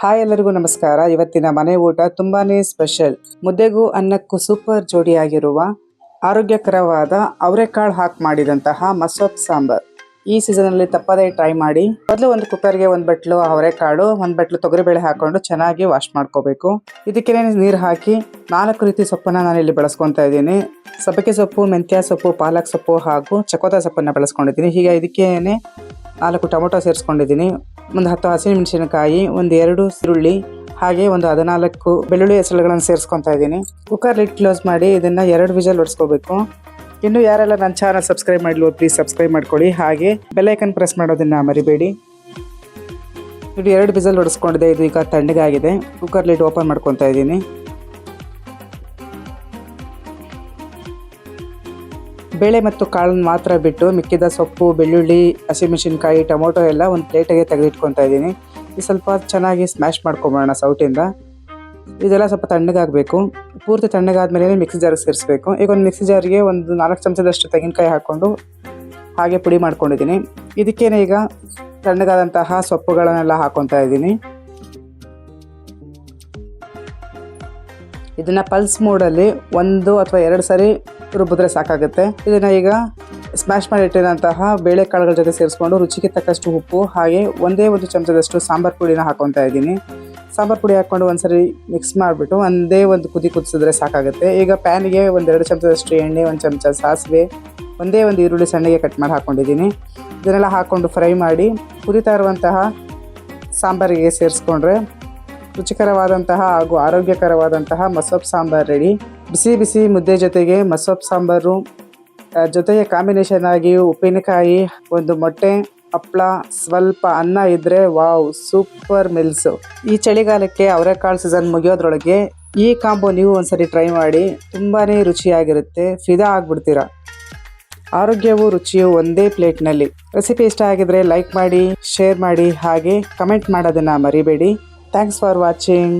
Hi ಎಲ್ಲರಿಗೂ ನಮಸ್ಕಾರ. ಇವತ್ತಿನ ಮನೆ ಊಟ ತುಂಬಾನೇ ಸ್ಪೆಷಲ್. ಮುದ್ದೆಗೂ ಅನ್ನಕ್ಕೂ ಸೂಪರ್ ಜೋಡಿಯಾಗಿರುವ ಆರೋಗ್ಯಕರವಾದ ಅವರೆಕಾಳು ಹಾಕಿ ಮಾಡಿದಂತಹ ಮಸೊಪ್ಪು ಸಾಂಬಾರ್. ಈ ಸೀಸನಲ್ಲಿ ತಪ್ಪದೇ ಟ್ರೈ ಮಾಡಿ. ಮೊದಲು ಒಂದು ಕುಕ್ಕರ್ಗೆ ಒಂದು ಬಟ್ಲು ಅವರೆಕಾಳು, ಒಂದು ಬಟ್ಲು ತೊಗರಿಬೇಳೆ ಹಾಕೊಂಡು ಚೆನ್ನಾಗಿ ವಾಶ್ ಮಾಡ್ಕೋಬೇಕು. ಇದಕ್ಕೆ ನೀರು ಹಾಕಿ 4 ರೀತಿ ಸೊಪ್ಪನ್ನು ನಾನು ಇಲ್ಲಿ ಬಳಸ್ಕೊತಾ ಇದ್ದೀನಿ. ಸಬ್ಬಕ್ಕೆ ಸೊಪ್ಪು, ಮೆಂತ್ಯ ಸೊಪ್ಪು, ಪಾಲಕ್ ಸೊಪ್ಪು ಹಾಗೂ ಚಕೋತ ಸೊಪ್ಪನ್ನು ಬಳಸ್ಕೊಂಡಿದ್ದೀನಿ. ಹೀಗೆ ಇದಕ್ಕೇನೆ 4 ಟೊಮೊಟೊ ಸೇರಿಸ್ಕೊಂಡಿದ್ದೀನಿ. ಒಂದು 10 ಹಸಿಮೆಣಸಿನಕಾಯಿ, ಒಂದು 2 ಈರುಳ್ಳಿ, ಹಾಗೆ ಒಂದು 14 ಬೆಳ್ಳುಳ್ಳಿ ಹೆಸರುಗಳನ್ನು ಸೇರಿಸ್ಕೊತಾ ಇದ್ದೀನಿ. ಕುಕ್ಕರ್ ಲಿಡ್ ಕ್ಲೋಸ್ ಮಾಡಿ ಇದನ್ನು 2 ವಿಷಲ್ ಹೊಡಿಸ್ಕೋಬೇಕು. ಇನ್ನು ಯಾರೆಲ್ಲ ನನ್ನ ಚಾನಲ್ ಸಬ್ಸ್ಕ್ರೈಬ್ ಮಾಡಲಿಲ್ಲ ಪ್ಲೀಸ್ ಸಬ್ಸ್ಕ್ರೈಬ್ ಮಾಡ್ಕೊಳ್ಳಿ. ಹಾಗೆ ಬೆಲ್ ಐಕನ್ ಪ್ರೆಸ್ ಮಾಡೋದನ್ನು ಮರಿಬೇಡಿ. ಇದು 2 ವಿಷಲ್ ಹೊಡಿಸ್ಕೊಂಡಿದೆ. ಇದು ಈಗ ತಣ್ಣಗಾಗಿದೆ. ಕುಕ್ಕರ್ ಲಿಡ್ ಓಪನ್ ಮಾಡ್ಕೊತಾ ಇದ್ದೀನಿ. ಬೇಳೆ ಮತ್ತು ಕಾಳನ್ನು ಮಾತ್ರ ಬಿಟ್ಟು ಮಿಕ್ಕಿದ ಸೊಪ್ಪು, ಬೆಳ್ಳುಳ್ಳಿ, ಹಸಿಮೆಣಸಿನಕಾಯಿ, ಟೊಮೊಟೊ ಎಲ್ಲ ಒಂದು ಪ್ಲೇಟಿಗೆ ತೆಗೆದಿಟ್ಕೊತಾ ಇದ್ದೀನಿ. ಇದು ಸ್ವಲ್ಪ ಚೆನ್ನಾಗಿ ಸ್ಮ್ಯಾಶ್ ಮಾಡ್ಕೊಂಬೋಣ ಸೌಟಿಂದ. ಇದೆಲ್ಲ ಸ್ವಲ್ಪ ತಣ್ಣಗಾಗಬೇಕು. ಪೂರ್ತಿ ತಣ್ಣಗಾದ್ಮೇಲೆ ಮಿಕ್ಸಿ ಜಾರಿಗೆ ಸೇರಿಸಬೇಕು. ಈಗ ಒಂದು ಮಿಕ್ಸಿ ಜಾರಿಗೆ ಒಂದು 4 ಚಮಚದಷ್ಟು ತೆಂಗಿನಕಾಯಿ ಹಾಕ್ಕೊಂಡು ಹಾಗೆ ಪುಡಿ ಮಾಡ್ಕೊಂಡಿದ್ದೀನಿ. ಇದಕ್ಕೇನೆ ಈಗ ತಣ್ಣಗಾದಂತಹ ಸೊಪ್ಪುಗಳನ್ನೆಲ್ಲ ಹಾಕ್ಕೊತಾ ಇದ್ದೀನಿ. ಇದನ್ನು ಪಲ್ಸ್ ಮೋಡಲ್ಲಿ 1 ಅಥವಾ 2 ಸರಿ ರುಬ್ಬಿದ್ರೆ ಸಾಕಾಗುತ್ತೆ. ಇದನ್ನು ಈಗ ಸ್ಮ್ಯಾಶ್ ಮಾಡಿ ಇಟ್ಟಿರೋಂತಹ ಬೇಳೆಕಾಳುಗಳ ಜೊತೆ ಸೇರಿಸ್ಕೊಂಡು ರುಚಿಗೆ ತಕ್ಕಷ್ಟು ಉಪ್ಪು, ಹಾಗೆ 1 ಚಮಚದಷ್ಟು ಸಾಂಬಾರು ಪುಡಿನ ಹಾಕ್ಕೊತಾ ಇದ್ದೀನಿ. ಸಾಂಬಾರು ಪುಡಿ ಹಾಕ್ಕೊಂಡು ಒಂದ್ಸರಿ ಮಿಕ್ಸ್ ಮಾಡಿಬಿಟ್ಟು ಒಂದು ಕುದಿ ಕುದಿಸಿದ್ರೆ ಸಾಕಾಗುತ್ತೆ. ಈಗ ಪ್ಯಾನಿಗೆ 2 ಚಮಚದಷ್ಟು ಎಣ್ಣೆ, 1 ಚಮಚ ಸಾಸಿವೆ, 1 ಈರುಳ್ಳಿ ಸಣ್ಣಗೆ ಕಟ್ ಮಾಡಿ ಹಾಕ್ಕೊಂಡಿದ್ದೀನಿ. ಇದನ್ನೆಲ್ಲ ಹಾಕ್ಕೊಂಡು ಫ್ರೈ ಮಾಡಿ ಕುದಿತಾ ಇರುವಂತಹ ಸಾಂಬಾರಿಗೆ ಸೇರಿಸ್ಕೊಂಡ್ರೆ ರುಚಿಕರವಾದಂತಹ ಹಾಗೂ ಆರೋಗ್ಯಕರವಾದಂತಹ ಮಸೊಪ್ಪು ಸಾಂಬಾರು ರೆಡಿ. ಬಿಸಿ ಬಿಸಿ ಮುದ್ದೆ ಜೊತೆಗೆ ಮಸೊಪ್ಪು ಸಾಂಬಾರು ಜೊತೆಗೆ ಕಾಂಬಿನೇಷನ್ ಆಗಿ ಉಪ್ಪಿನಕಾಯಿ, 1 ಮೊಟ್ಟೆ, ಹಪ್ಪಳ, ಸ್ವಲ್ಪ ಅನ್ನ ಇದ್ದರೆ ವಾವ್, ಸೂಪರ್ ಮಿಲ್ಸು. ಈ ಚಳಿಗಾಲಕ್ಕೆ ಅವರೆಕಾಳು ಸೀಸನ್ ಮುಗಿಯೋದ್ರೊಳಗೆ ಈ ಕಾಂಬೋ ನೀವು ಒಂದ್ಸರಿ ಟ್ರೈ ಮಾಡಿ. ತುಂಬಾ ರುಚಿಯಾಗಿರುತ್ತೆ, ಫಿದಾ ಆಗಿಬಿಡ್ತೀರಾ. ಆರೋಗ್ಯವು ರುಚಿಯು ಒಂದೇ ಪ್ಲೇಟ್ನಲ್ಲಿ. ರೆಸಿಪಿ ಇಷ್ಟ ಆಗಿದ್ರೆ ಲೈಕ್ ಮಾಡಿ, ಶೇರ್ ಮಾಡಿ, ಹಾಗೆ ಕಮೆಂಟ್ ಮಾಡೋದನ್ನು ಮರಿಬೇಡಿ. Thanks for watching.